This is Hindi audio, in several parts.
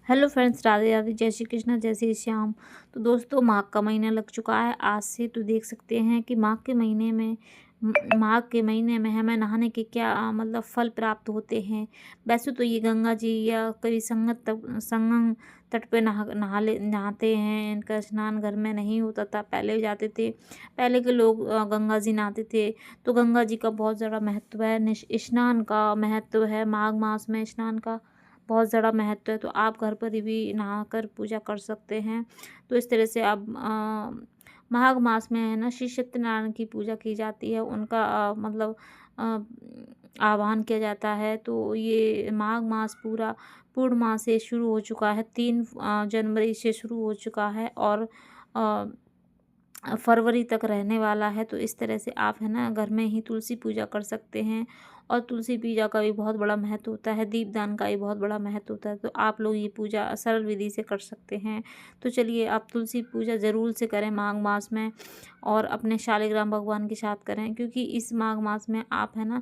हेलो फ्रेंड्स, राधे राधे, जय श्री कृष्णा, जय श्री श्याम। तो दोस्तों, माघ का महीना लग चुका है आज से। तो देख सकते हैं कि माघ के महीने में हमें नहाने के क्या मतलब फल प्राप्त होते हैं। वैसे तो ये गंगा जी या कभी संगम तट पे नहाते हैं। इनका स्नान घर में नहीं होता था, पहले जाते थे। पहले के लोग गंगा जी नहाते थे। तो गंगा जी का बहुत ज़्यादा महत्व है, स्नान का महत्व है। माघ मास में स्नान का बहुत ज़्यादा महत्व है। तो आप घर पर भी नहाकर पूजा कर सकते हैं। तो इस तरह से आप माघ मास में है ना, श्री सत्यनारायण की पूजा की जाती है। उनका मतलब अ, आह्वान किया जाता है। तो ये माघ मास पूरा पूर्णिमा से शुरू हो चुका है, 3 जनवरी से शुरू हो चुका है और फरवरी तक रहने वाला है। तो इस तरह से आप है ना घर में ही तुलसी पूजा कर सकते हैं। और तुलसी पूजा का भी बहुत बड़ा महत्व होता है, दीपदान का भी बहुत बड़ा महत्व होता है। तो आप लोग ये पूजा सरल विधि से कर सकते हैं। तो चलिए, आप तुलसी पूजा ज़रूर से करें माघ मास में, और अपने शालिग्राम भगवान के साथ करें। क्योंकि इस माघ मास में आप है ना,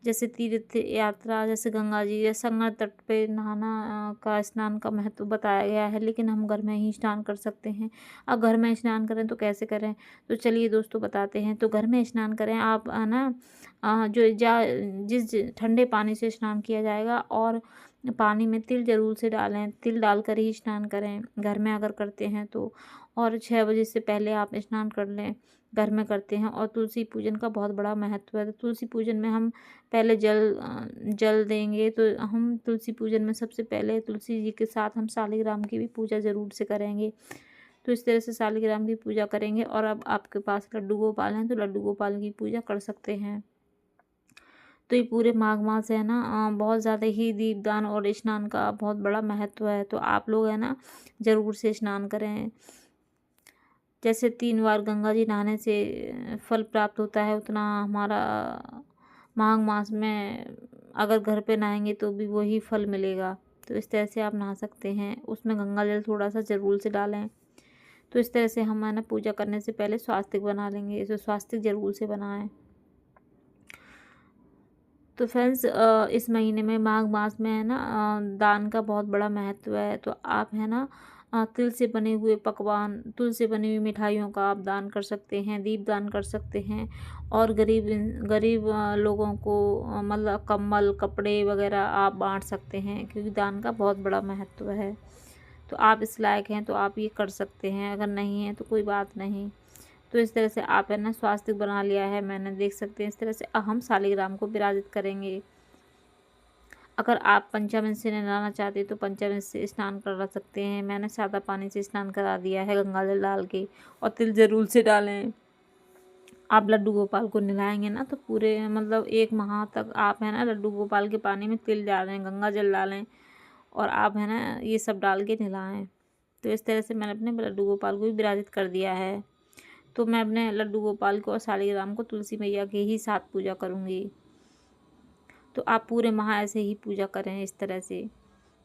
जैसे तीर्थ यात्रा, जैसे गंगा जी या संगम तट पे नहाना का स्नान का महत्व बताया गया है, लेकिन हम घर में ही स्नान कर सकते हैं। अब घर में स्नान करें तो कैसे करें, तो चलिए दोस्तों बताते हैं। तो घर में स्नान करें आप है ना, जो जा जिस ठंडे पानी से स्नान किया जाएगा, और पानी में तिल जरूर से डालें, तिल डालकर ही स्नान करें घर में अगर करते हैं तो। और 6 बजे से पहले आप स्नान कर लें, घर में करते हैं। और तुलसी पूजन का बहुत बड़ा महत्व है। तो तुलसी पूजन में हम पहले जल देंगे। तो हम तुलसी पूजन में सबसे पहले तुलसी जी के साथ हम शालिग्राम की भी पूजा ज़रूर से करेंगे। तो इस तरह से शालिग्राम की पूजा करेंगे। और अब आपके पास लड्डू गोपाल हैं तो लड्डू गोपाल की पूजा कर सकते हैं। तो ये पूरे माघ मास है ना, बहुत ज़्यादा ही दीपदान और स्नान का बहुत बड़ा महत्व है। तो आप लोग है ना ज़रूर से स्नान करें। जैसे 3 बार गंगा जी नहाने से फल प्राप्त होता है, उतना हमारा माघ मास में अगर घर पे नहाएंगे तो भी वही फल मिलेगा। तो इस तरह से आप नहा सकते हैं। उसमें गंगा जल थोड़ा सा ज़रूर से डालें। तो इस तरह से हम है ना पूजा करने से पहले स्वास्तिक बना लेंगे। तो स्वास्तिक ज़रूर से बनाएं। तो फ्रेंड्स, इस महीने में माघ मास में है ना दान का बहुत बड़ा महत्व है। तो आप है ना तिल से बने हुए पकवान, तिल से बनी हुई मिठाइयों का आप दान कर सकते हैं, दीप दान कर सकते हैं। और गरीब लोगों को मतलब कंबल कपड़े वगैरह आप बांट सकते हैं, क्योंकि दान का बहुत बड़ा महत्व है। तो आप इस लायक हैं तो आप ये कर सकते हैं, अगर नहीं है तो कोई बात नहीं। तो इस तरह से आप है ना स्वास्तिक बना लिया है मैंने, देख सकते हैं। इस तरह से हम शालिग्राम को विराजित करेंगे। अगर आप पंचामृत से नहाना चाहते हैं तो पंचामृत से स्नान करा सकते हैं। मैंने सादा पानी से स्नान करा दिया है गंगा जल डाल के। और तिल जरूर से डालें। आप लड्डू गोपाल को नहलाएंगे ना तो पूरे मतलब 1 माह तक आप है ना लड्डू गोपाल के पानी में तिल डालें, गंगा जल डालें, और आप है ना ये सब डाल के नहलाएं। तो इस तरह से मैंने अपने लड्डू गोपाल को भी विराजित कर दिया है। तो मैं अपने लड्डू गोपाल को और शालिग्राम को तुलसी मैया के ही साथ पूजा करूँगी। तो आप पूरे माह ऐसे ही पूजा करें इस तरह से।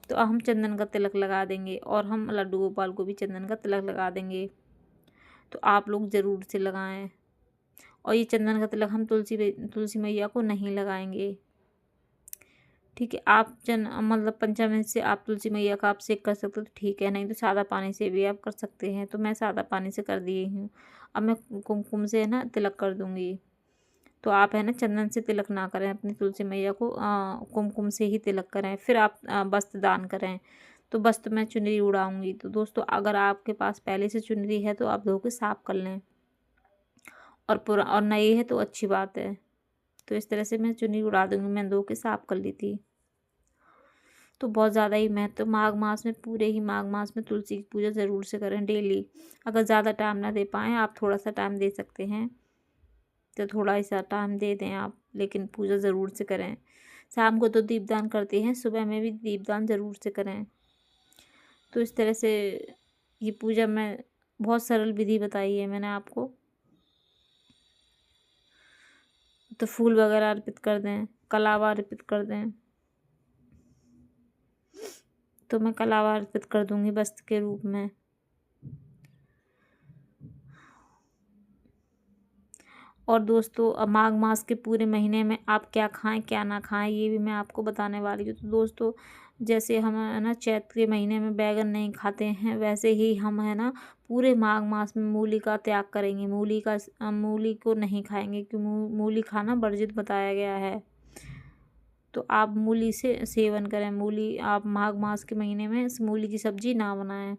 तो हम चंदन का तिलक लगा देंगे, और हम लड्डू गोपाल को भी चंदन का तिलक लगा देंगे। तो आप लोग ज़रूर से लगाएं। और ये चंदन का तिलक हम तुलसी मैया को नहीं लगाएंगे, ठीक है। आप मतलब पंचामृत से आप तुलसी मैया का अभिषेक कर सकते हो तो ठीक है, नहीं तो सादा पानी से भी आप कर सकते हैं। तो मैं सादा पानी से कर दी हूँ। अब मैं कुमकुम से है ना तिलक कर दूँगी। तो आप है ना चंदन से तिलक ना करें, अपनी तुलसी मैया को कुमकुम से ही तिलक करें। फिर आप वस्त्र दान करें। तो वस्त्र मैं चुनरी उड़ाऊँगी। तो दोस्तों, अगर आपके पास पहले से चुनरी है तो आप धो के साफ कर लें, और नई है तो अच्छी बात है। तो इस तरह से मैं चुन्नी उड़ा दूँगी, मैं धो के साफ कर ली थी। तो बहुत ज़्यादा ही महत्व माघ मास में, पूरे ही माघ मास में तुलसी की पूजा ज़रूर से करें डेली। अगर ज़्यादा टाइम ना दे पाएँ, आप थोड़ा सा टाइम दे सकते हैं तो थोड़ा सा टाइम दे दें आप, लेकिन पूजा ज़रूर से करें। शाम को तो दीपदान करते हैं, सुबह में भी दीपदान ज़रूर से करें। तो इस तरह से ये पूजा में बहुत सरल विधि बताई है मैंने आपको। तो फूल वगैरह अर्पित कर दें, कलावा अर्पित कर दें। तो मैं कलावा अर्पित कर दूंगी वस्त्र के रूप में। और दोस्तों, अब माघ मास के पूरे महीने में आप क्या खाएं क्या ना खाएं ये भी मैं आपको बताने वाली हूँ। तो दोस्तों, जैसे हम है ना चैत्र के महीने में बैगन नहीं खाते हैं, वैसे ही हम है ना पूरे माघ मास में मूली का त्याग करेंगे। मूली को नहीं खाएंगे, क्यों? मूली खाना वर्जित बताया गया है। तो आप मूली से सेवन करें। मूली आप माघ मास के महीने में इस मूली की सब्जी ना बनाएं।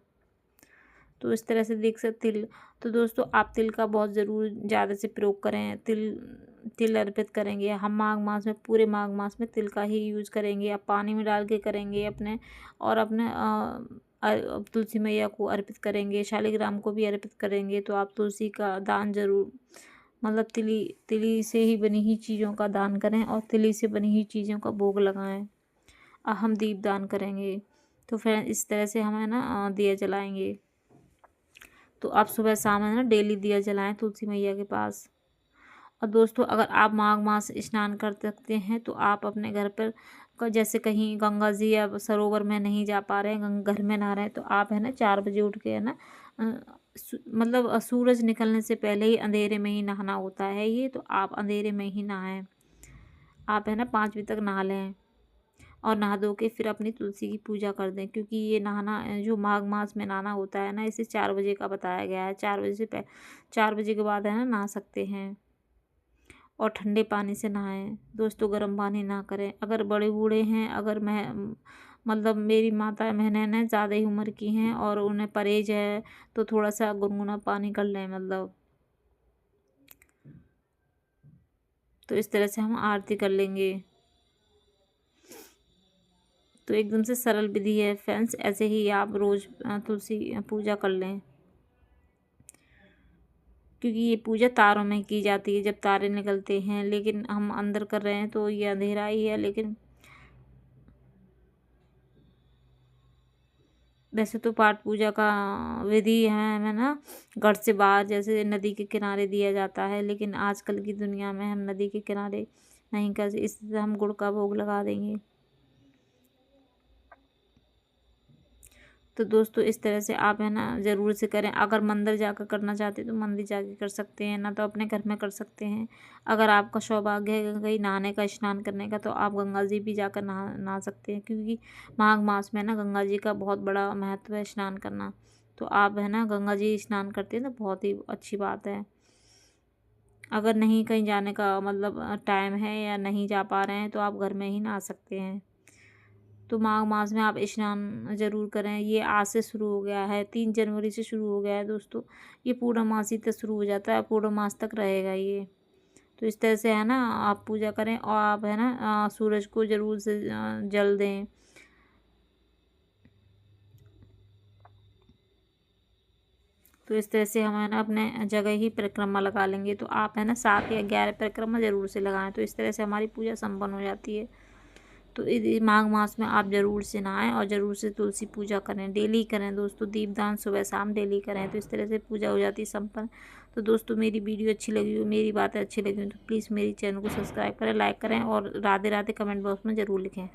तो इस तरह से देख सकते तिल। तो दोस्तों आप तिल का बहुत ज़रूर ज़्यादा से प्रयोग करें। तिल तिल अर्पित करेंगे हम माघ मास में, पूरे माघ मास में तिल का ही यूज़ करेंगे। आप पानी में डाल के करेंगे अपने, और अपने तुलसी मैया को अर्पित करेंगे, शालिग्राम को भी अर्पित करेंगे। तो आप तुलसी का दान जरूर, मतलब तिली से ही बनी ही चीज़ों का दान करें और तिली से बनी हुई चीज़ों का भोग लगाएं। हम दीप दान करेंगे। तो फिर इस तरह से हम है ना दिया जलाएंगे। तो आप सुबह शाम है ना डेली दिया जलाएं तुलसी मैया के पास। और दोस्तों अगर आप माघ मास स्नान कर सकते हैं तो आप अपने घर पर जैसे कहीं गंगा जी या सरोवर में नहीं जा पा रहे हैं, घर में नहा रहे हैं, तो आप है ना 4 बजे उठ के है ना मतलब सूरज निकलने से पहले ही अंधेरे में ही नहाना होता है ये, तो आप अंधेरे में ही नहाएं। आप है ना 5 बजे तक नहा लें और नहा धो के फिर अपनी तुलसी की पूजा कर दें, क्योंकि ये नहाना जो माघ मास में नहाना होता है ना, इसे 4 बजे का बताया गया है। 4 बजे से 4 बजे के बाद है ना नहा सकते हैं। और ठंडे पानी से नहाएं दोस्तों, गर्म पानी ना करें। अगर बड़े बूढ़े हैं, अगर मैं मतलब मेरी माता बहनें हैं ज़्यादा ही उम्र की हैं और उन्हें परहेज है, तो थोड़ा सा गुनगुना पानी कर लें मतलब। तो इस तरह से हम आरती कर लेंगे। तो एकदम से सरल विधि है फ्रेंड्स, ऐसे ही आप रोज़ तुलसी पूजा कर लें, क्योंकि ये पूजा तारों में की जाती है जब तारे निकलते हैं, लेकिन हम अंदर कर रहे हैं तो ये अंधेरा ही है। लेकिन वैसे तो पाठ पूजा का विधि है हमें ना घर से बाहर जैसे नदी के किनारे दिया जाता है, लेकिन आजकल की दुनिया में हम नदी के किनारे नहीं कर, इससे हम गुड़ का भोग लगा देंगे। तो दोस्तों इस तरह से आप है ना ज़रूर से करें। अगर मंदिर जाकर करना चाहते हैं तो मंदिर जाके कर सकते हैं, ना तो अपने घर में कर सकते हैं। अगर आपका सौभाग्य है कहीं नहाने का, स्नान करने का, तो आप गंगा जी भी जाकर नहा सकते हैं, क्योंकि माघ मास में ना गंगा जी का बहुत बड़ा महत्व है स्नान करना। तो आप है ना गंगा जी स्नान करते हैं तो बहुत ही अच्छी बात है। अगर नहीं कहीं जाने का मतलब टाइम है या नहीं जा पा रहे हैं तो आप घर में ही नहा सकते हैं। तो माघ मास में आप स्नान ज़रूर करें। ये आज से शुरू हो गया है, 3 जनवरी से शुरू हो गया है दोस्तों। ये पूर्णमासी तक शुरू हो जाता है, पूर्णमास तक रहेगा ये। तो इस तरह से है ना आप पूजा करें और आप है ना सूरज को ज़रूर से जल दें। तो इस तरह से हम है ना अपने जगह ही परिक्रमा लगा लेंगे। तो आप है ना 7 या 11 परिक्रमा ज़रूर से लगाएं। तो इस तरह से हमारी पूजा संपन्न हो जाती है। तो माघ मास में आप ज़रूर से नहाएं और ज़रूर से तुलसी पूजा करें, डेली करें दोस्तों। दीपदान सुबह शाम डेली करें, तो इस तरह से पूजा हो जाती है संपन्न। तो दोस्तों मेरी वीडियो अच्छी लगी हो, मेरी बातें अच्छी लगी हो, तो प्लीज़ मेरी चैनल को सब्सक्राइब करें, लाइक करें और राधे राधे कमेंट बॉक्स में ज़रूर लिखें।